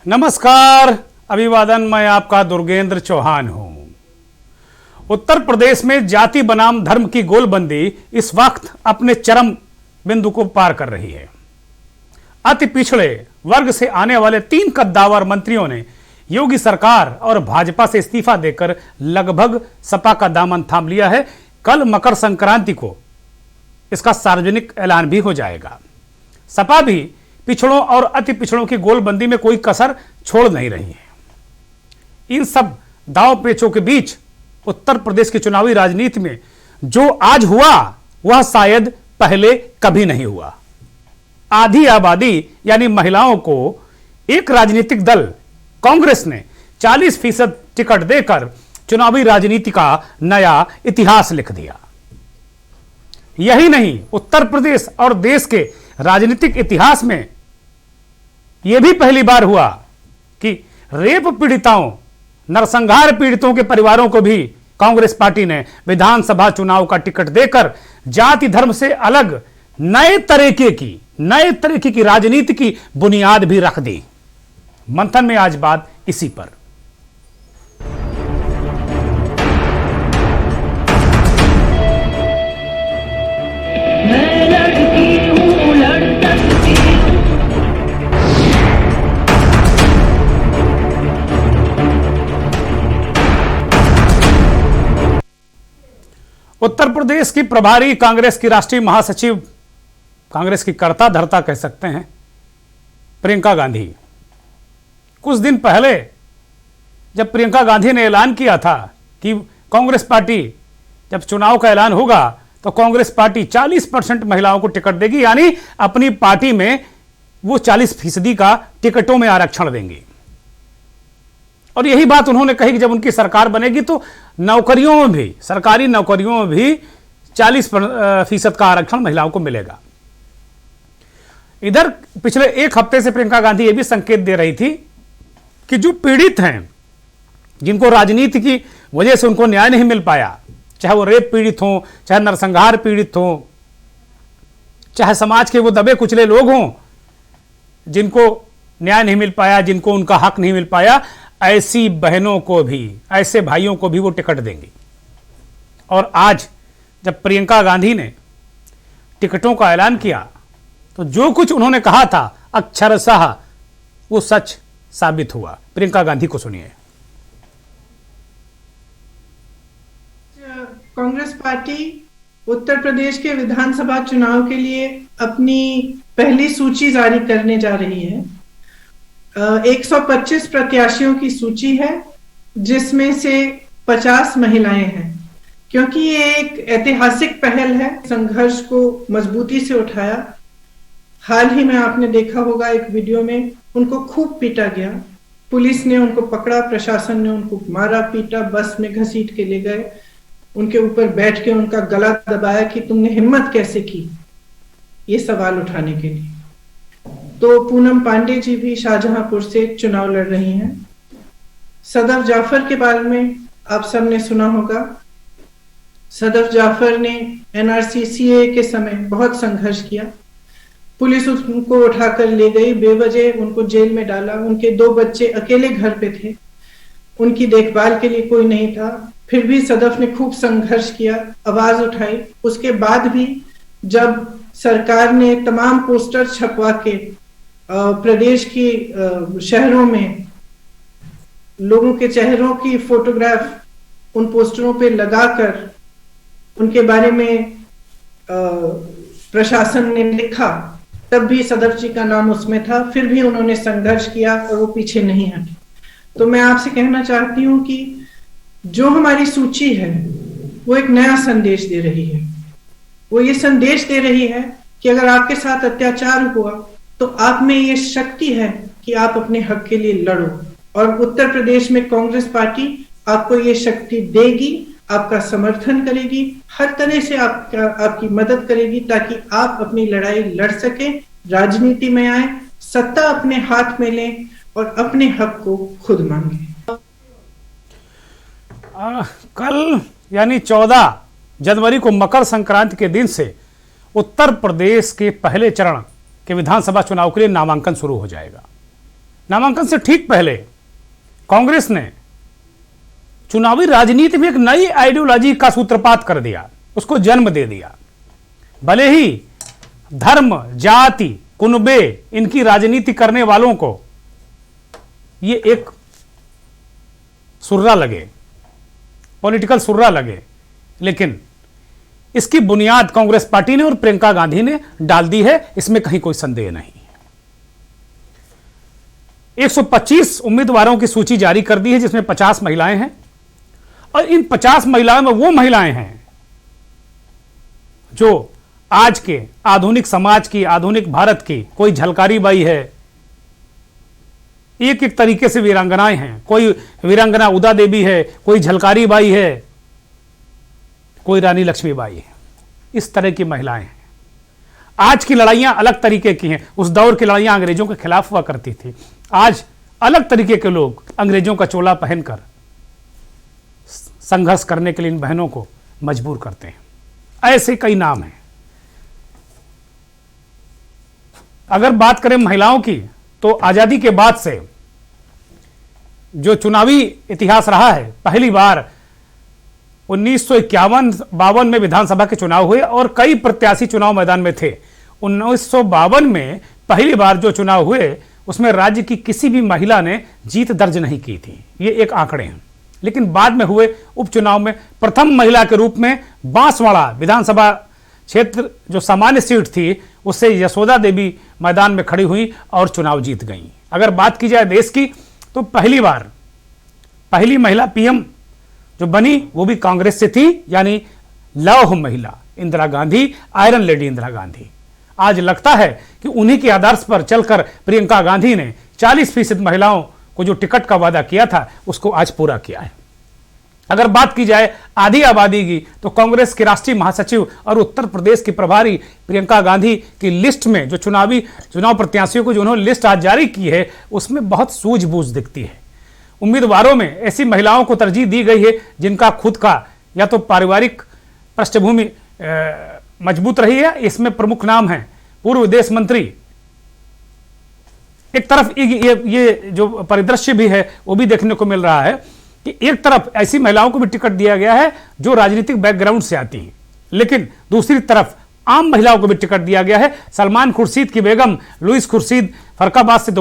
नमस्कार, अभिवादन। मैं आपका दुर्गेंद्र चौहान हूं। उत्तर प्रदेश में जाति बनाम धर्म की गोलबंदी इस वक्त अपने चरम बिंदु को पार कर रही है। अति पिछड़े वर्ग से आने वाले 3 कद्दावर मंत्रियों ने योगी सरकार और भाजपा से इस्तीफा देकर लगभग सपा का दामन थाम लिया है। कल मकर संक्रांति को इसका सार्वजनिक ऐलान भी हो जाएगा। सपा भी पिछड़ों और अति पिछड़ों की गोलबंदी में कोई कसर छोड़ नहीं रही है। इन सब दांव पेचों के बीच उत्तर प्रदेश की चुनावी राजनीति में जो आज हुआ वह शायद पहले कभी नहीं हुआ। आधी आबादी यानी महिलाओं को एक राजनीतिक दल कांग्रेस ने 40% टिकट देकर चुनावी राजनीति का नया इतिहास लिख दिया। यही नहीं, उत्तर प्रदेश और देश के राजनीतिक इतिहास में यह भी पहली बार हुआ कि रेप पीड़िताओं, नरसंहार पीड़ितों के परिवारों को भी कांग्रेस पार्टी ने विधानसभा चुनाव का टिकट देकर जाति धर्म से अलग नए तरीके की राजनीति की बुनियाद भी रख दी। मंथन में आज बात इसी पर। उत्तर प्रदेश की प्रभारी कांग्रेस की राष्ट्रीय महासचिव, कांग्रेस की कर्ता धर्ता कह सकते हैं, प्रियंका गांधी, कुछ दिन पहले जब प्रियंका गांधी ने ऐलान किया था कि कांग्रेस पार्टी जब चुनाव का ऐलान होगा तो कांग्रेस पार्टी 40% महिलाओं को टिकट देगी, यानी अपनी पार्टी में वो 40% का टिकटों में आरक्षण देंगी। और यही बात उन्होंने कही कि जब उनकी सरकार बनेगी तो नौकरियों में भी, सरकारी नौकरियों में भी 40% का आरक्षण महिलाओं को मिलेगा। इधर पिछले एक हफ्ते से प्रियंका गांधी यह भी संकेत दे रही थी कि जो पीड़ित हैं, जिनको राजनीति की वजह से उनको न्याय नहीं मिल पाया, चाहे वो रेप पीड़ित हों, चाहे नरसंहार पीड़ित हों, चाहे समाज के वो दबे कुचले लोग हों जिनको न्याय नहीं मिल पाया, जिनको उनका हक नहीं मिल पाया, ऐसी बहनों को भी, ऐसे भाइयों को भी वो टिकट देंगी। और आज जब प्रियंका गांधी ने टिकटों का ऐलान किया तो जो कुछ उन्होंने कहा था अक्षरशः वो सच साबित हुआ। प्रियंका गांधी को सुनिए। कांग्रेस पार्टी उत्तर प्रदेश के विधानसभा चुनाव के लिए अपनी पहली सूची जारी करने जा रही है। 125 प्रत्याशियों की सूची है, जिसमें से 50 महिलाएं हैं। क्योंकि ये एक ऐतिहासिक पहल है, संघर्ष को मजबूती से उठाया। हाल ही में आपने देखा होगा एक वीडियो में उनको खूब पीटा गया, पुलिस ने उनको पकड़ा, प्रशासन ने उनको मारा पीटा, बस में घसीट के ले गए, उनके ऊपर बैठ के उनका गला दबाया कि तुमने हिम्मत कैसे की ये सवाल उठाने के लिए। तो पूनम पांडे जी भी शाहजहांपुर से चुनाव लड़ रही हैं। सदफ जाफर के बारे में आप सबने सुना होगा। सदफ जाफर ने एनआरसी सीए के समय बहुत संघर्ष किया, पुलिस उनको उठाकर ले गई, बेवजह उनको जेल में डाला। उनके 2 बच्चे अकेले घर पे थे, उनकी देखभाल के लिए कोई नहीं था, फिर भी सदफ ने खूब संघर्ष किया, आवाज उठाई। उसके बाद भी जब सरकार ने तमाम पोस्टर छपवा के प्रदेश की शहरों में लोगों के चेहरों की फोटोग्राफ उन पोस्टरों पे लगाकर उनके बारे में प्रशासन ने लिखा, तब भी सदफ जी का नाम उसमें था। फिर भी उन्होंने संघर्ष किया और वो पीछे नहीं हटे। तो मैं आपसे कहना चाहती हूँ कि जो हमारी सूची है वो एक नया संदेश दे रही है। वो ये संदेश दे रही है कि अगर आपके साथ अत्याचार हुआ तो आप में ये शक्ति है कि आप अपने हक के लिए लड़ो। और उत्तर प्रदेश में कांग्रेस पार्टी आपको ये शक्ति देगी, आपका समर्थन करेगी, हर तरह से आपकी मदद करेगी ताकि आप अपनी लड़ाई लड़ सके, राजनीति में आए, सत्ता अपने हाथ में लें और अपने हक को खुद मांगे। कल यानी 14 जनवरी को मकर संक्रांति के दिन से उत्तर प्रदेश के पहले चरण के विधानसभा चुनाव के लिए नामांकन शुरू हो जाएगा। नामांकन से ठीक पहले कांग्रेस ने चुनावी राजनीति में एक नई आइडियोलॉजी का सूत्रपात कर दिया, उसको जन्म दे दिया। भले ही धर्म, जाति, कुनबे, इनकी राजनीति करने वालों को ये एक सुर्रा लगे, पॉलिटिकल सुर्रा लगे, लेकिन इसकी बुनियाद कांग्रेस पार्टी ने और प्रियंका गांधी ने डाल दी है, इसमें कहीं कोई संदेह नहीं। 125 उम्मीदवारों की सूची जारी कर दी है, जिसमें 50 महिलाएं हैं, और इन 50 महिलाओं में वो महिलाएं हैं जो आज के आधुनिक समाज की, आधुनिक भारत की, कोई झलकारी बाई है, एक एक तरीके से वीरांगनाएं हैं। कोई वीरांगना उदा देवी है, कोई झलकारी बाई है, कोई रानी लक्ष्मीबाई है। इस तरह की महिलाएं हैं। आज की लड़ाइयां अलग तरीके की हैं। उस दौर की लड़ाइयां अंग्रेजों के खिलाफ हुआ करती थी। आज अलग तरीके के लोग अंग्रेजों का चोला पहनकर संघर्ष करने के लिए इन बहनों को मजबूर करते हैं। ऐसे कई नाम हैं। अगर बात करें महिलाओं की, तो आजादी के बाद से जो चुनावी इतिहास रहा है, पहली बार 1951-52 में विधानसभा के चुनाव हुए और कई प्रत्याशी चुनाव मैदान में थे। 1952 में पहली बार जो चुनाव हुए, उसमें राज्य की किसी भी महिला ने जीत दर्ज नहीं की थी। ये एक आंकड़े हैं। लेकिन बाद में हुए उपचुनाव में प्रथम महिला के रूप में बांसवाड़ा विधानसभा क्षेत्र जो सामान्य सीट थी, उससे यशोदा देवी मैदान में खड़ी हुई और चुनाव जीत गई। अगर बात की जाए देश की, तो पहली बार पहली महिला पीएम जो बनी वो भी कांग्रेस से थी, यानी लौह महिला इंदिरा गांधी, आयरन लेडी इंदिरा गांधी। आज लगता है कि उन्हीं के आदर्श पर चलकर प्रियंका गांधी ने 40% महिलाओं को जो टिकट का वादा किया था, उसको आज पूरा किया है। अगर बात की जाए आधी आबादी की, तो कांग्रेस के राष्ट्रीय महासचिव और उत्तर प्रदेश की प्रभारी प्रियंका गांधी की लिस्ट में जो चुनाव प्रत्याशियों को जो उन्होंने लिस्ट आज जारी की है, उसमें बहुत सूझबूझ दिखती है। उम्मीदवारों में ऐसी महिलाओं को तरजीह दी गई है जिनका खुद का या तो पारिवारिक पृष्ठभूमि मजबूत रही है। इसमें प्रमुख नाम है पूर्व विदेश मंत्री। एक तरफ ये जो परिदृश्य भी है वो भी देखने को मिल रहा है कि एक तरफ ऐसी महिलाओं को भी टिकट दिया गया है जो राजनीतिक बैकग्राउंड से आती हैं, लेकिन दूसरी तरफ आम महिलाओं को भी टिकट दिया गया है। सलमान खुर्शीद की बेगम लुइस खुर्शीद फरकाबाद से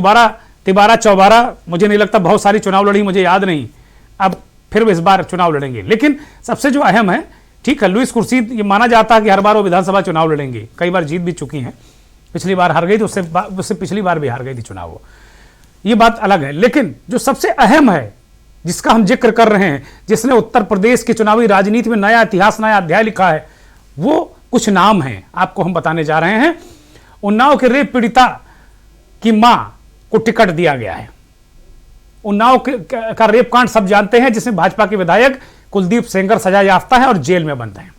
तिबारा चौबारा, मुझे नहीं लगता बहुत सारी चुनाव लड़ी, मुझे याद नहीं, अब फिर इस बार चुनाव लड़ेंगे। लेकिन सबसे जो अहम है, ठीक है, लुइस खुर्शीद ये माना जाता है कि हर बार वो विधानसभा चुनाव लड़ेंगे, कई बार जीत भी चुकी हैं। पिछली बार हार गई थी, उससे पिछली बार भी हार गई थी चुनाव, वो ये बात अलग है। लेकिन जो सबसे अहम है, जिसका हम जिक्र कर रहे हैं, जिसने उत्तर प्रदेश की चुनावी राजनीति में नया इतिहास, नया अध्याय लिखा है, वो कुछ नाम हैं आपको हम बताने जा रहे हैं। उन्नाव के रेप पीड़िता की मां को टिकट दिया गया है। उन्नाव का रेप कांड सब जानते हैं, जिसमें भाजपा के विधायक कुलदीप सेंगर सजा याफ्ता है और जेल में बंद हैं।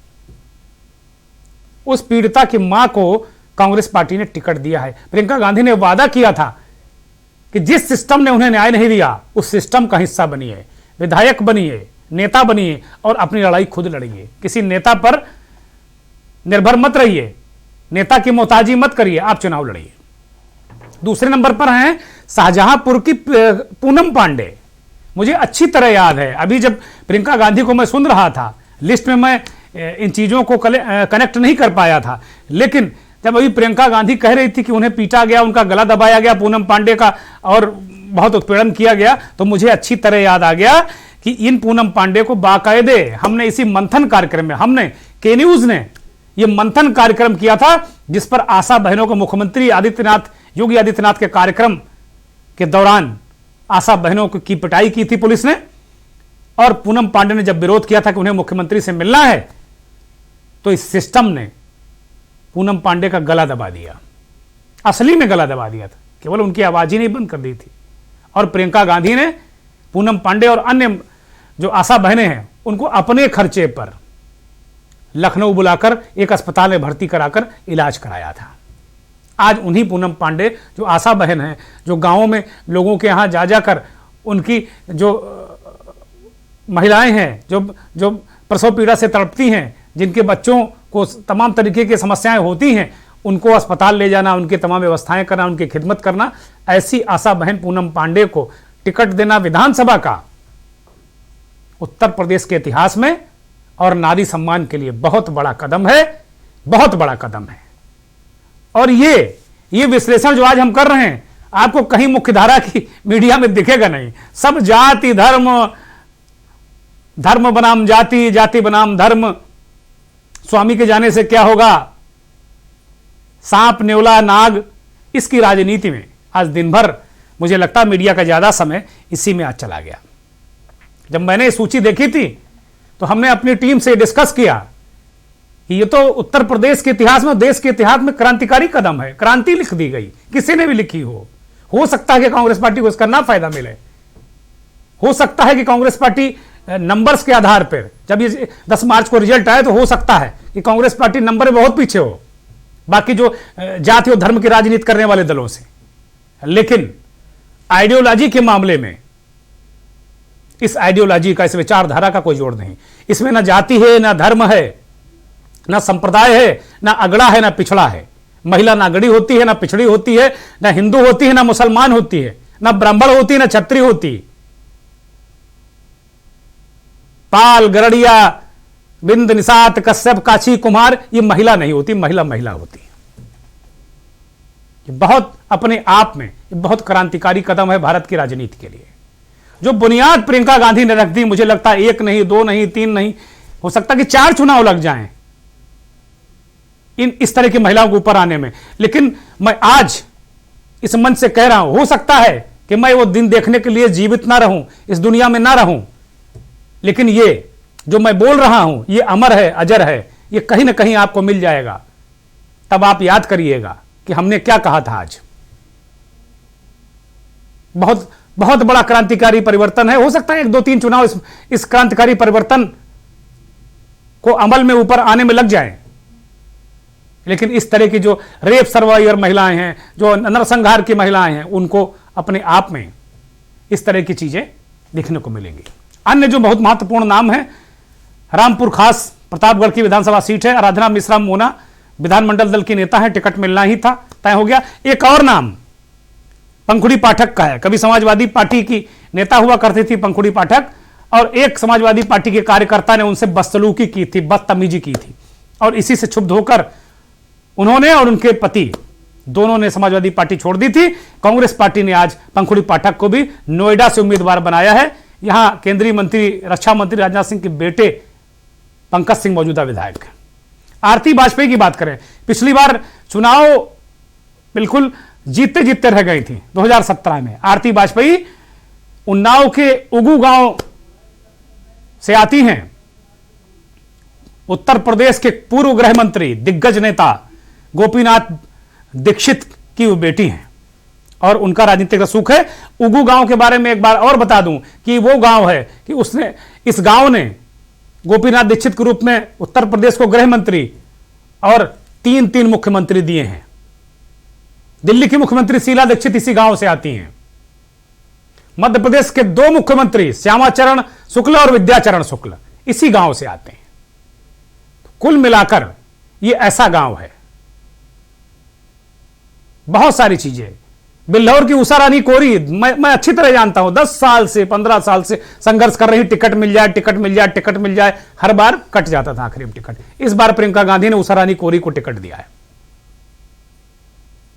उस पीड़िता की मां को कांग्रेस पार्टी ने टिकट दिया है। प्रियंका गांधी ने वादा किया था कि जिस सिस्टम ने उन्हें न्याय नहीं दिया, उस सिस्टम का हिस्सा बनिए, विधायक बनिए, नेता बनिए और अपनी लड़ाई खुद लड़िए। किसी नेता पर निर्भर मत रहिए, नेता की मोहताजी मत करिए, आप चुनाव लड़िए। दूसरे नंबर पर हैं शाहजहांपुर की पूनम पांडे। मुझे अच्छी तरह याद है, अभी जब प्रियंका गांधी को मैं सुन रहा था, लिस्ट में मैं इन चीजों को कनेक्ट नहीं कर पाया था, लेकिन जब अभी प्रियंका गांधी कह रही थी कि उन्हें पीटा गया, उनका गला दबाया गया पूनम पांडे का और बहुत उत्पीड़न किया गया, तो मुझे अच्छी तरह याद आ गया कि इन पूनम पांडे को बाकायदे हमने इसी मंथन कार्यक्रम में, हमने के न्यूज ने यह मंथन कार्यक्रम किया था, जिस पर आशा बहनों को मुख्यमंत्री योगी आदित्यनाथ के कार्यक्रम के दौरान आशा बहनों की पिटाई की थी पुलिस ने। और पूनम पांडे ने जब विरोध किया था कि उन्हें मुख्यमंत्री से मिलना है, तो इस सिस्टम ने पूनम पांडे का गला दबा दिया, असली में गला दबा दिया था, केवल उनकी आवाज ही नहीं बंद कर दी थी। और प्रियंका गांधी ने पूनम पांडे और अन्य जो आशा बहनें हैं उनको अपने खर्चे पर लखनऊ बुलाकर एक अस्पताल में भर्ती कराकर इलाज कराया था। आज उन्हीं पूनम पांडे जो आशा बहन हैं, जो गांवों में लोगों के यहां जा जाकर उनकी जो महिलाएं हैं जो प्रसव पीड़ा से तड़पती हैं, जिनके बच्चों को तमाम तरीके की समस्याएं होती हैं, उनको अस्पताल ले जाना, उनकी तमाम व्यवस्थाएं करना, उनकी खिदमत करना, ऐसी आशा बहन पूनम पांडे को टिकट देना विधानसभा का उत्तर प्रदेश के इतिहास में और नारी सम्मान के लिए बहुत बड़ा कदम है, बहुत बड़ा कदम है। और ये विश्लेषण जो आज हम कर रहे हैं आपको कहीं मुख्यधारा की मीडिया में दिखेगा नहीं। सब जाति धर्म, धर्म बनाम जाति, जाति बनाम धर्म, स्वामी के जाने से क्या होगा, सांप नेवला नाग, इसकी राजनीति में आज दिन भर मुझे लगता है मीडिया का ज्यादा समय इसी में आज चला गया। जब मैंने सूची देखी थी तो हमने अपनी टीम से डिस्कस किया कि ये तो उत्तर प्रदेश के इतिहास में, देश के इतिहास में क्रांतिकारी कदम है, क्रांति लिख दी गई, किसी ने भी लिखी हो सकता है कि कांग्रेस पार्टी को इसका ना फायदा मिले, हो सकता है कि कांग्रेस पार्टी नंबर्स के आधार पर, जब ये 10 मार्च को रिजल्ट आए तो हो सकता है कि कांग्रेस पार्टी नंबर में बहुत पीछे हो बाकी जो जाति और धर्म की राजनीति करने वाले दलों से, लेकिन आइडियोलॉजी के मामले में इस आइडियोलॉजी का, इस विचारधारा का कोई जोड़ नहीं। इसमें ना जाति है, ना धर्म है, ना संप्रदाय है, ना अगड़ा है, ना पिछड़ा है। महिला ना अगड़ी होती है, ना पिछड़ी होती है, ना हिंदू होती है, ना मुसलमान होती है, ना ब्राह्मण होती है, ना क्षत्रिय होती। पाल, गरड़िया, बिंद, निषाद, कश्यप, काची, कुमार, ये महिला नहीं होती, महिला महिला होती है। ये बहुत अपने आप में ये बहुत क्रांतिकारी कदम है भारत की राजनीति के लिए। जो बुनियाद प्रियंका गांधी ने रख दी, मुझे लगता है 1 नहीं, 2 नहीं, 3 नहीं, हो सकता कि 4 चुनाव लग जाएं इस तरह की महिलाओं के ऊपर आने में। लेकिन मैं आज इस मंच से कह रहा हूं, हो सकता है कि मैं वो दिन देखने के लिए जीवित ना रहूं, इस दुनिया में ना रहूं, लेकिन ये जो मैं बोल रहा हूं ये अमर है, अजर है, ये कहीं ना कहीं आपको मिल जाएगा। तब आप याद करिएगा कि हमने क्या कहा था। आज बहुत बहुत बड़ा क्रांतिकारी परिवर्तन है। हो सकता है 1, 2, 3 चुनाव इस क्रांतिकारी परिवर्तन को अमल में ऊपर आने में लग जाए, लेकिन इस तरह की जो रेप सर्वाइवर महिलाएं हैं, जो नरसंहार की महिलाएं हैं, उनको अपने आप में इस तरह की चीजें देखने को मिलेंगी। अन्य जो बहुत महत्वपूर्ण नाम है, रामपुर खास प्रतापगढ़ की विधानसभा सीट है, आराधना मिश्रा मोना विधानमंडल दल की नेता है, टिकट मिलना ही था, तय हो गया। एक और नाम पंखुड़ी पाठक का है, कभी समाजवादी पार्टी की नेता हुआ करती थी पंखुड़ी पाठक, और एक समाजवादी पार्टी के कार्यकर्ता ने उनसे बदसलूकी की थी, बदतमीजी की थी, और इसी से क्षुब्ध होकर उन्होंने और उनके पति दोनों ने समाजवादी पार्टी छोड़ दी थी। कांग्रेस पार्टी ने आज पंखुड़ी पाठक को भी नोएडा से उम्मीदवार बनाया है। यहां केंद्रीय मंत्री, रक्षा मंत्री राजनाथ सिंह के बेटे पंकज सिंह मौजूदा विधायक। आरती वाजपेयी की बात करें, पिछली बार चुनाव बिल्कुल जीतते जीतते रह गई थी 2017 में। आरती वाजपेयी उन्नाव के उगू गांव से आती हैं, उत्तर प्रदेश के पूर्व गृह मंत्री, दिग्गज नेता गोपीनाथ दीक्षित की वो बेटी हैं और उनका राजनीतिक रसूख है। उगू गांव के बारे में एक बार और बता दूं कि वो गांव है कि उसने, इस गांव ने गोपीनाथ दीक्षित के रूप में उत्तर प्रदेश को गृह मंत्री और 3 मुख्यमंत्री दिए हैं। दिल्ली की मुख्यमंत्री शीला दीक्षित इसी गांव से आती हैं। मध्य प्रदेश के 2 मुख्यमंत्री श्यामाचरण शुक्ल और विद्याचरण शुक्ल इसी गांव से आते हैं। कुल मिलाकर यह ऐसा गांव है, बहुत सारी चीजें। बिल्हौर की उषा रानी कोरी मैं अच्छी तरह जानता हूं, 10 साल से 15 साल से संघर्ष कर रही, टिकट मिल जाए, टिकट मिल जाए, टिकट मिल जाए, हर बार कट जाता था आखिरी में टिकट। इस बार प्रियंका गांधी ने उषा रानी कोरी को टिकट दिया है।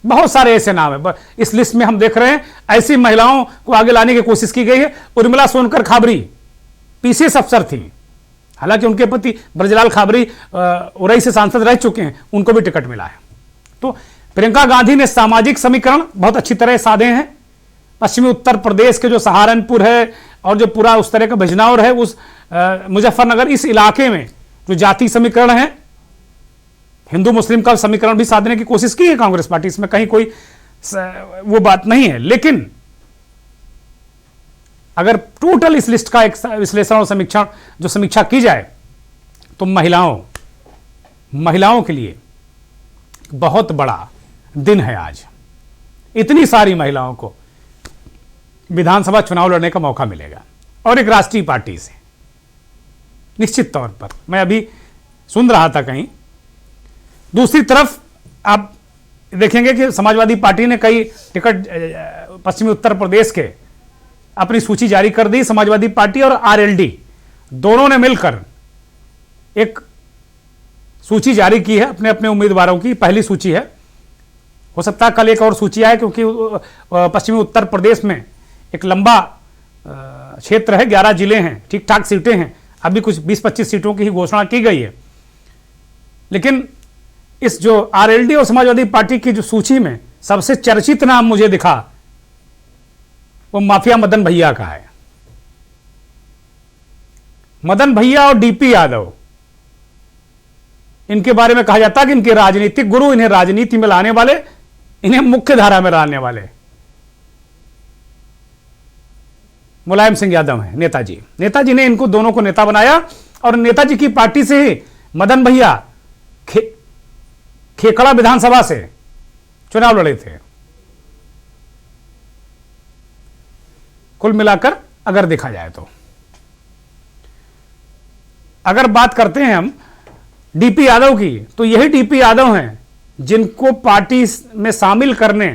बहुत सारे ऐसे नाम है इस लिस्ट में, हम देख रहे हैं ऐसी महिलाओं को आगे लाने की कोशिश की गई है। उर्मिला सोनकर खाबरी पीसीएस अफसर थी, हालांकि उनके पति ब्रजलाल खाबरी उरई से सांसद रह चुके हैं, उनको भी टिकट मिला है। तो प्रियंका गांधी ने सामाजिक समीकरण बहुत अच्छी तरह साधे हैं। पश्चिमी उत्तर प्रदेश के जो सहारनपुर है और जो पूरा उस तरह का बिजनौर है, उस मुजफ्फरनगर, इस इलाके में जो जाति समीकरण है, हिंदू मुस्लिम का समीकरण भी साधने की कोशिश की है कांग्रेस पार्टी, इसमें कहीं कोई वो बात नहीं है। लेकिन अगर टोटल इस लिस्ट का एक विश्लेषण और समीक्षा की जाए तो महिलाओं के लिए बहुत बड़ा दिन है आज। इतनी सारी महिलाओं को विधानसभा चुनाव लड़ने का मौका मिलेगा और एक राष्ट्रीय पार्टी से। निश्चित तौर पर मैं अभी सुन रहा था कहीं, दूसरी तरफ आप देखेंगे कि समाजवादी पार्टी ने कई टिकट पश्चिमी उत्तर प्रदेश के अपनी सूची जारी कर दी। समाजवादी पार्टी और आरएलडी दोनों ने मिलकर एक सूची जारी की है अपने अपने उम्मीदवारों की। पहली सूची है, हो सकता है कल एक और सूची आए, क्योंकि पश्चिमी उत्तर प्रदेश में एक लंबा क्षेत्र है, 11 जिले हैं, ठीक ठाक सीटें हैं, अभी कुछ 20-25 सीटों की ही घोषणा की गई है। लेकिन इस जो आरएलडी और समाजवादी पार्टी की जो सूची में सबसे चर्चित नाम मुझे दिखा वो माफिया मदन भैया का है। मदन भैया और डीपी यादव, इनके बारे में कहा जाता है कि इनके राजनीतिक गुरु, इन्हें राजनीति में लाने वाले, इन्हें मुख्य धारा में लाने वाले मुलायम सिंह यादव हैं, नेताजी। नेताजी ने इनको दोनों को नेता बनाया और नेताजी की पार्टी से ही मदन भैया खेकड़ा विधानसभा से चुनाव लड़े थे। कुल मिलाकर अगर देखा जाए तो, अगर बात करते हैं हम डीपी यादव की, तो यही डीपी यादव हैं जिनको पार्टी में शामिल करने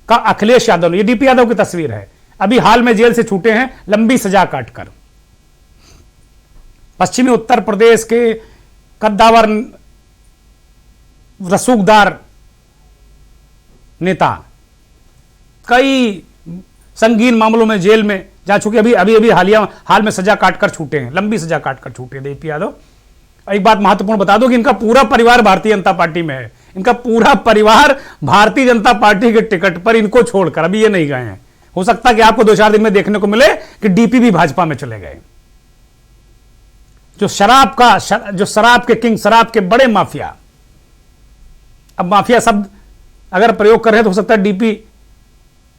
का अखिलेश यादव ने, ये डीपी यादव की तस्वीर है, अभी हाल में जेल से छूटे हैं लंबी सजा काटकर। पश्चिमी उत्तर प्रदेश के कद्दावर रसूखदार नेता, कई संगीन मामलों में जेल में जा चुके, अभी हाल में सजा काटकर छूटे हैं, लंबी सजा काटकर छूटे हैं डीपी यादव। एक बात महत्वपूर्ण बता दो कि इनका पूरा परिवार भारतीय जनता पार्टी में है, इनका पूरा परिवार भारतीय जनता पार्टी के टिकट पर, इनको छोड़कर अभी ये नहीं गए हैं। हो सकता है कि आपको 2-4 दिन में देखने को मिले कि डीपी भी भाजपा में चले गए। जो शराब के किंग, शराब के बड़े माफिया, अब माफिया शब्द अगर प्रयोग कर रहे हैं तो हो सकता है डीपी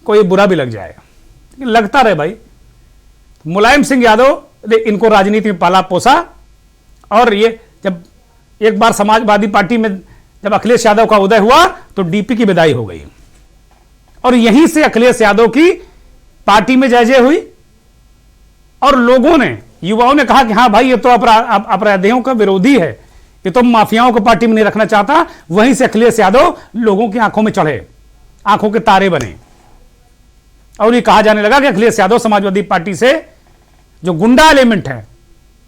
को ये बुरा भी लग जाएगा, लेकिन लगता रहे भाई। मुलायम सिंह यादव ने इनको राजनीति में पाला पोसा, और ये जब एक बार समाजवादी पार्टी में जब अखिलेश यादव का उदय हुआ तो डीपी की विदाई हो गई, और यहीं से अखिलेश यादव की पार्टी में जय जय हुई। और लोगों ने, युवाओं ने कहा कि हाँ भाई ये तो अपराधियों का विरोधी है, ये तो माफियाओं को पार्टी में नहीं रखना चाहता। वहीं से अखिलेश यादव लोगों की आंखों में चढ़े, आंखों के तारे बने, और ये कहा जाने लगा कि अखिलेश यादव समाजवादी पार्टी से जो गुंडा एलिमेंट है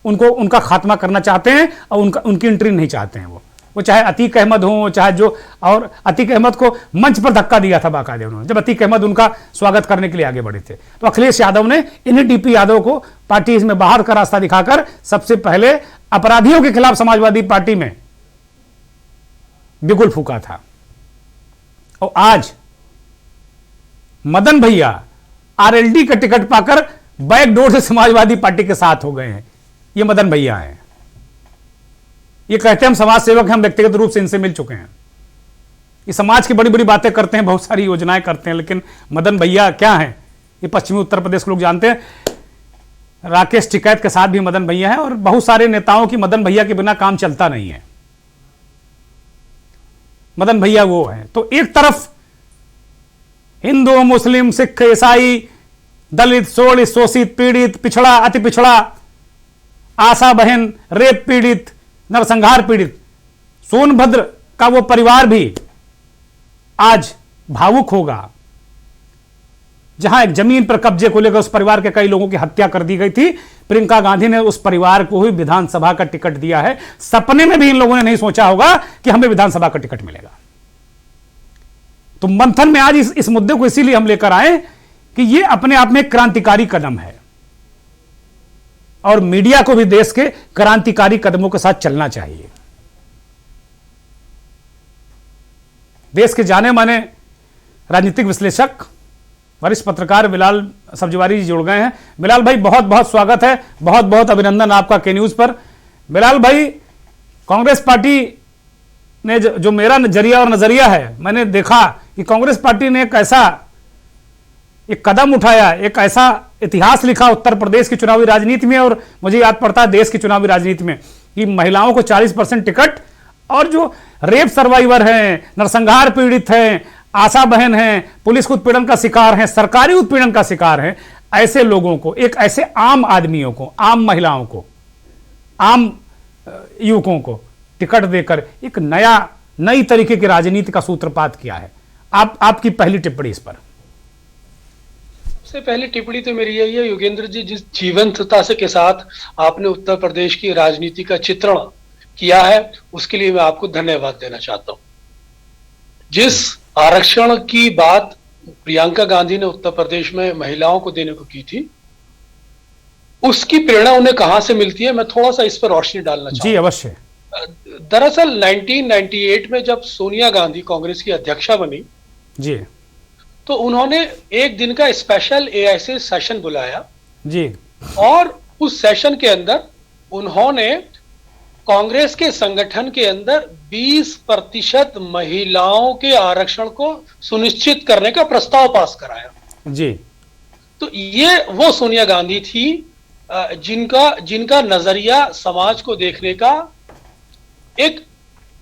उनका खात्मा करना चाहते हैं, और उनकी एंट्री नहीं चाहते हैं। वो चाहे अतीक अहमद हो, चाहे जो, और अतीक अहमद को मंच पर धक्का दिया था बाकायदे उन्होंने, जब अतीक अहमद उनका स्वागत करने के लिए आगे बढ़े थे। तो अखिलेश यादव ने इन्हीं डीपी यादव को पार्टी में बाहर का रास्ता दिखाकर सबसे पहले अपराधियों के खिलाफ समाजवादी पार्टी में बिगुल फूका था। और आज मदन भैया आरएलडी का टिकट पाकर बैकडोर से समाजवादी पार्टी के साथ हो गए हैं। ये मदन भैया हैं, ये कहते हैं हम समाज सेवक हैं, हम व्यक्तिगत रूप से इनसे मिल चुके हैं, ये समाज की बड़ी बड़ी बातें करते हैं, बहुत सारी योजनाएं करते हैं, लेकिन मदन भैया क्या हैं ये पश्चिमी उत्तर प्रदेश के लोग जानते हैं। राकेश टिकैत के साथ भी मदन भैया हैं, और बहुत सारे नेताओं की मदन भैया के बिना काम चलता नहीं है। मदन भैया वो है। तो एक तरफ हिंदू, मुस्लिम, सिख, ईसाई, दलित, शोषित, पीड़ित, पिछड़ा, अति पिछड़ा, आशा बहन, रेप पीड़ित, नरसंहार पीड़ित, सोनभद्र का वो परिवार भी आज भावुक होगा, जहां एक जमीन पर कब्जे को लेकर उस परिवार के कई लोगों की हत्या कर दी गई थी। प्रियंका गांधी ने उस परिवार को ही विधानसभा का टिकट दिया है। सपने में भी इन लोगों ने नहीं सोचा होगा कि हमें विधानसभा का टिकट मिलेगा। तो मंथन में आज इस मुद्दे को इसीलिए हम लेकर आए कि यह अपने आप में एक क्रांतिकारी कदम है, और मीडिया को भी देश के क्रांतिकारी कदमों के साथ चलना चाहिए। देश के जाने माने राजनीतिक विश्लेषक, वरिष्ठ पत्रकार बिलाल सब्जवारी जी जुड़ गए हैं। बिलाल भाई बहुत बहुत स्वागत है, बहुत बहुत अभिनंदन आपका के न्यूज पर। बिलाल भाई, कांग्रेस पार्टी ने जो मेरा नजरिया और नजरिया है, मैंने देखा कि कांग्रेस पार्टी ने एक कदम उठाया, एक ऐसा इतिहास लिखा उत्तर प्रदेश की चुनावी राजनीति में, और मुझे याद पड़ता है देश की चुनावी राजनीति में, कि महिलाओं को 40% टिकट, और जो रेप सर्वाइवर हैं, नरसंहार पीड़ित हैं, आशा बहन हैं, पुलिस के उत्पीड़न का शिकार हैं, सरकारी उत्पीड़न का शिकार हैं, ऐसे लोगों को, एक ऐसे आम आदमियों को, आम महिलाओं को, आम युवकों को टिकट देकर एक नया नई तरीके की राजनीति का सूत्रपात किया है। आपकी पहली टिप्पणी इस पर। सबसे पहली टिप्पणी तो मेरी यही है, योगेंद्र जी, जिस जीवंतता से के साथ आपने उत्तर प्रदेश की राजनीति का चित्रण किया है उसके लिए मैं आपको धन्यवाद देना चाहता हूं। जिस आरक्षण की बात प्रियंका गांधी ने उत्तर प्रदेश में महिलाओं को देने को की थी, उसकी प्रेरणा उन्हें कहां से मिलती है, मैं थोड़ा सा इस पर रोशनी डालना चाहूंगा। जी अवश्य। दरअसल 1998 में जब सोनिया गांधी कांग्रेस की अध्यक्षा बनी जी, तो उन्होंने एक दिन का स्पेशल एआईसी सेशन बुलाया जी, और उस सेशन के अंदर उन्होंने कांग्रेस के संगठन के अंदर 20% महिलाओं के आरक्षण को सुनिश्चित करने का प्रस्ताव पास कराया। जी, तो ये वो सोनिया गांधी थी जिनका नजरिया समाज को देखने का एक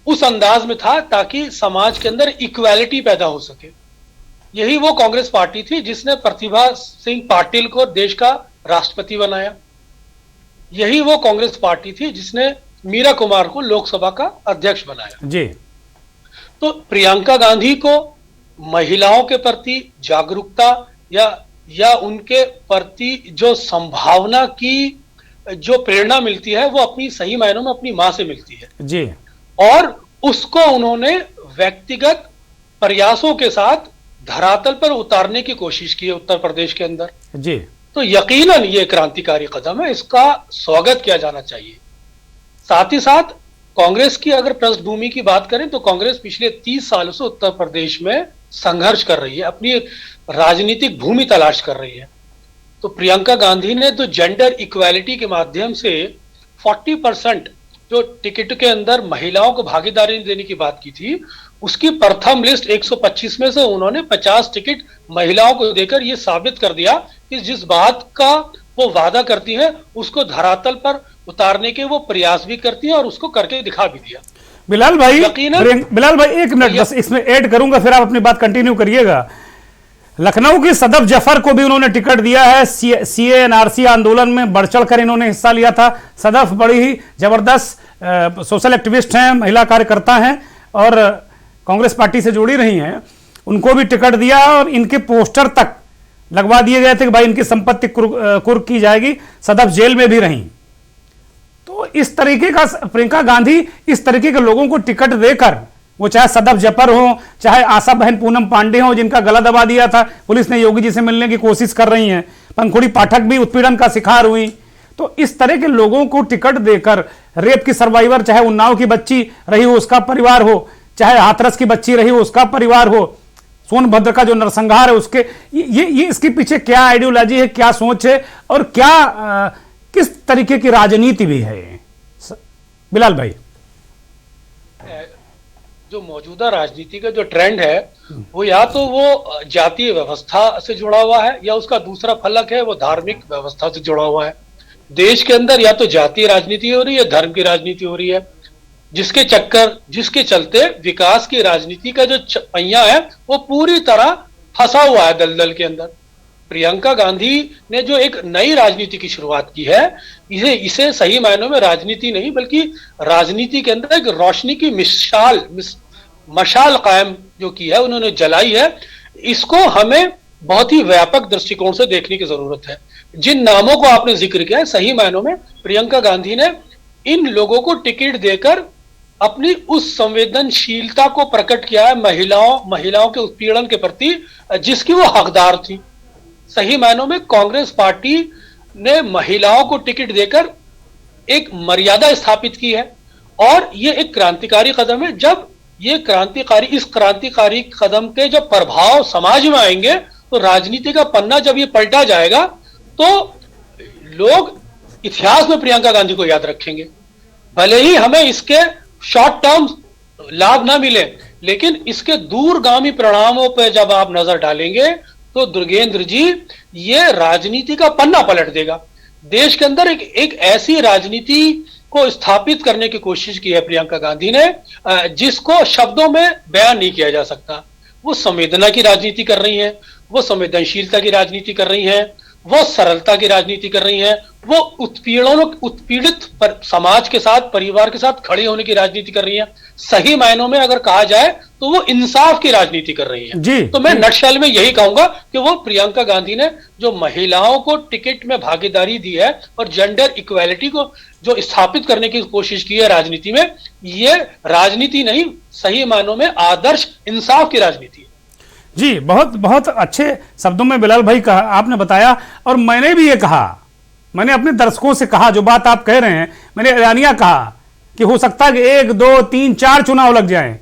उस अंदाज में था ताकि समाज के अंदर इक्वालिटी पैदा हो सके। यही वो कांग्रेस पार्टी थी जिसने प्रतिभा सिंह पाटिल को देश का राष्ट्रपति बनाया। यही वो कांग्रेस पार्टी थी जिसने मीरा कुमार को लोकसभा का अध्यक्ष बनाया। जी। तो प्रियंका गांधी को महिलाओं के प्रति जागरूकता या उनके प्रति जो संभावना की जो प्रेरणा मिलती है वो अपनी सही मायनों में अपनी मां से मिलती है जी, और उसको उन्होंने व्यक्तिगत प्रयासों के साथ धरातल पर उतारने की कोशिश की है उत्तर प्रदेश के अंदर। जी। तो यकीनन ये क्रांतिकारी कदम है, इसका स्वागत किया जाना चाहिए। साथ ही साथ कांग्रेस की अगर पृष्ठभूमि की बात करें तो कांग्रेस पिछले 30 सालों से उत्तर प्रदेश में संघर्ष कर रही है, अपनी राजनीतिक भूमि तलाश कर रही है। तो प्रियंका गांधी ने तो जेंडर इक्वालिटी के माध्यम से 40% जो टिकट के अंदर महिलाओं को भागीदारी देने की बात की थी, उसकी प्रथम लिस्ट 125 में से उन्होंने 50 टिकट महिलाओं को देकर यह साबित कर दिया कि जिस बात का वो वादा करती है उसको धरातल पर उतारने के वो प्रयास भी करती है और उसको करके दिखा भी दिया। बिलाल भाई, एक मिनट बस इसमें ऐड करूंगा, फिर आप अपनी बात कंटिन्यू करिएगा। लखनऊ की सदफ जफर को भी उन्होंने टिकट दिया है। सीए एनआरसी आंदोलन में बढ़ चढ़कर इन्होंने हिस्सा लिया था। सदफ बड़ी ही जबरदस्त सोशल एक्टिविस्ट हैं, महिला कार्यकर्ता हैं और कांग्रेस पार्टी से जुड़ी रही हैं। उनको भी टिकट दिया और इनके पोस्टर तक लगवा दिए गए थे कि भाई इनकी संपत्ति कुर्क की जाएगी। सदफ जेल में भी रही। तो इस तरीके का प्रियंका गांधी इस तरीके के लोगों को टिकट देकर, वो चाहे सदफ जफर हो, चाहे आशा बहन पूनम पांडे हो जिनका गला दबा दिया था, पुलिस ने योगी जी से मिलने की कोशिश कर रही हैं, पंखुड़ी पाठक भी उत्पीड़न का शिकार हुई। तो इस तरह के लोगों को टिकट देकर, रेप की सर्वाइवर चाहे उन्नाव की बच्ची रही हो उसका परिवार हो, चाहे हाथरस की बच्ची रही हो उसका परिवार हो, सोनभद्र का जो नरसंहार है उसके, ये इसके पीछे क्या आइडियोलॉजी है, क्या सोच है और क्या किस तरीके की राजनीति भी है। बिलाल भाई, जो मौजूदा राजनीति का जो ट्रेंड है वो या तो वो जातीय व्यवस्था से जुड़ा हुआ है या उसका दूसरा फलक है वो धार्मिक व्यवस्था से जुड़ा हुआ है। देश के अंदर या तो जातीय राजनीति हो रही है, धर्म की राजनीति हो रही है, जिसके चलते विकास की राजनीति का जो पहिया है वो पूरी तरह फंसा हुआ है दलदल के अंदर। प्रियंका गांधी ने जो एक नई राजनीति की शुरुआत की है, इसे सही मायनों में राजनीति नहीं बल्कि राजनीति के अंदर एक रोशनी की मशाल कायम जो की है, उन्होंने जलाई है। इसको हमें बहुत ही व्यापक दृष्टिकोण से देखने की जरूरत है। जिन नामों को आपने जिक्र किया है, सही मायनों में प्रियंका गांधी ने इन लोगों को टिकट देकर अपनी उस संवेदनशीलता को प्रकट किया है महिलाओं के उत्पीड़न के प्रति जिसकी वो हकदार थी। सही मायनों में कांग्रेस पार्टी ने महिलाओं को टिकट देकर एक मर्यादा स्थापित की है और ये एक क्रांतिकारी कदम है। जब इस क्रांतिकारी कदम के जब प्रभाव समाज में आएंगे तो राजनीति का पन्ना जब ये पलटा जाएगा तो लोग इतिहास में प्रियंका गांधी को याद रखेंगे। भले ही हमें इसके शॉर्ट टर्म लाभ ना मिले, लेकिन इसके दूरगामी परिणामों पर जब आप नजर डालेंगे तो दुर्गेंद्र जी ये राजनीति का पन्ना पलट देगा। देश के अंदर एक ऐसी राजनीति को स्थापित करने की कोशिश की है प्रियंका गांधी ने जिसको शब्दों में बयान नहीं किया जा सकता। वो संवेदना की राजनीति कर रही हैं, वो संवेदनशीलता की राजनीति कर रही हैं, वो सरलता की राजनीति कर रही हैं, वो उत्पीड़ित समाज के साथ, परिवार के साथ खड़े होने की राजनीति कर रही हैं। सही मायनों में अगर कहा जाए तो वो इंसाफ की राजनीति कर रही हैं। जी, तो मैं नटशेल में यही कहूंगा कि वो प्रियंका गांधी ने जो महिलाओं को टिकट में भागीदारी दी है और जेंडर इक्वालिटी को जो स्थापित करने की कोशिश की है राजनीति में, ये राजनीति नहीं, सही मायनों में आदर्श इंसाफ की राजनीति है। जी, बहुत बहुत अच्छे शब्दों में बिलाल भाई कहा, आपने बताया। और मैंने भी ये कहा, मैंने अपने दर्शकों से कहा, जो बात आप कह रहे हैं, मैंने ऐलानिया कहा कि हो सकता है कि 1, 2, 3, 4 चुनाव लग जाएं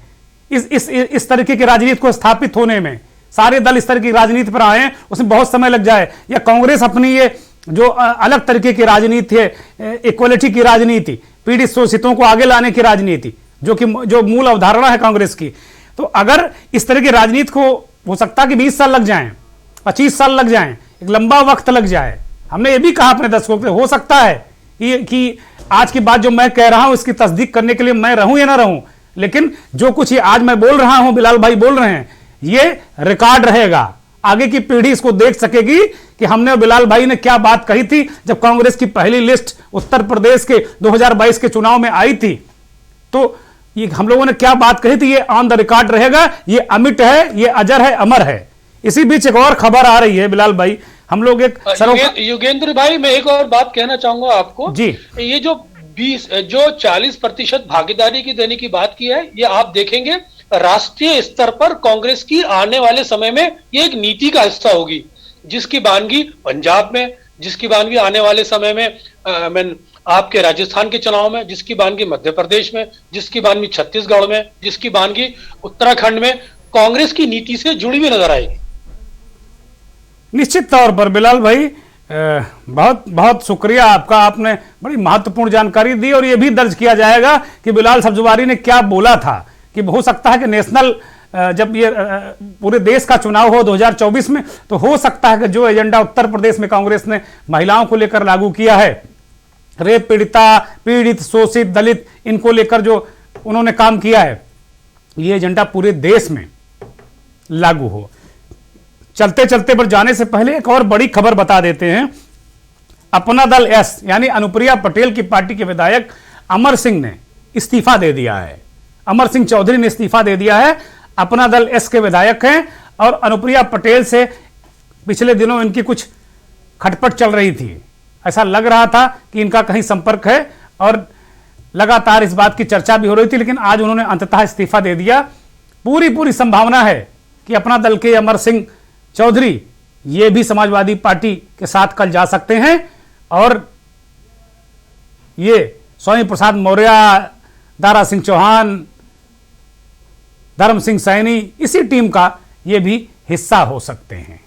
इस तरीके की राजनीति को स्थापित होने में। सारे दल इस तरह की राजनीति पर आए, उसमें बहुत समय लग जाए, या कांग्रेस अपनी ये जो अलग तरीके की राजनीति है, इक्वलिटी की राजनीति, पीड़ित शोषितों को आगे लाने की राजनीति, जो मूल अवधारणा है कांग्रेस की। तो अगर इस तरह की राजनीति को हो सकता है कि 20 साल लग जाएं, 25 साल लग जाएं, एक लंबा वक्त लग जाए। हमने ये भी कहा अपने दर्शकों से, हो सकता है कि आज की बात जो मैं कह रहा हूं इसकी तस्दीक करने के लिए मैं रहूं या ना रहूं, लेकिन जो कुछ ये आज मैं बोल रहा हूं, बिलाल भाई बोल रहे हैं, ये रिकॉर्ड रहेगा। आगे की पीढ़ी इसको देख सकेगी कि हमने बिलाल भाई ने क्या बात कही थी जब कांग्रेस की पहली लिस्ट उत्तर प्रदेश के 2022 के चुनाव में आई थी। तो ये हम लोगों ने क्या बात कही थी, ये ऑन द रिकॉर्ड रहेगा, ये अमिट है, ये अजर है, अमर है। इसी बीच एक और खबर आ रही है बिलाल भाई, हम लोग एक युगेंद्र भाई, मैं एक और बात कहना चाहूंगा आपको जी। ये जो 40% भागीदारी की देने की बात की है, ये आप देखेंगे राष्ट्रीय स्तर पर कांग्रेस की आने वाले समय में ये एक नीति का हिस्सा होगी, जिसकी बानगी पंजाब में, जिसकी बानगी आने वाले समय में आपके राजस्थान के चुनाव में, जिसकी बानगी मध्य प्रदेश में, जिसकी बानगी छत्तीसगढ़ में, जिसकी बानगी उत्तराखंड में कांग्रेस की नीति से जुड़ी हुई नजर आएगी। निश्चित तौर पर बिलाल भाई, बहुत बहुत शुक्रिया आपका, आपने बड़ी महत्वपूर्ण जानकारी दी। और यह भी दर्ज किया जाएगा कि बिलाल सब्जवारी ने क्या बोला था, कि हो सकता है कि नेशनल जब ये पूरे देश का चुनाव हो 2024 में, तो हो सकता है कि जो एजेंडा उत्तर प्रदेश में कांग्रेस ने महिलाओं को लेकर लागू किया है, रेप पीड़ित, शोषित, दलित, इनको लेकर जो उन्होंने काम किया है, ये एजेंडा पूरे देश में लागू हो। चलते चलते पर जाने से पहले एक और बड़ी खबर बता देते हैं। अपना दल एस यानी अनुप्रिया पटेल की पार्टी के विधायक अमर सिंह ने इस्तीफा दे दिया है। अमर सिंह चौधरी ने इस्तीफा दे दिया है। अपना दल एस के विधायक हैं और अनुप्रिया पटेल से पिछले दिनों इनकी कुछ खटपट चल रही थी। ऐसा लग रहा था कि इनका कहीं संपर्क है और लगातार इस बात की चर्चा भी हो रही थी, लेकिन आज उन्होंने अंततः इस्तीफा दे दिया। पूरी संभावना है कि अपना दल के अमर सिंह चौधरी ये भी समाजवादी पार्टी के साथ कल जा सकते हैं और ये स्वामी प्रसाद मौर्य, दारा सिंह चौहान, धर्म सिंह सैनी, इसी टीम का ये भी हिस्सा हो सकते हैं।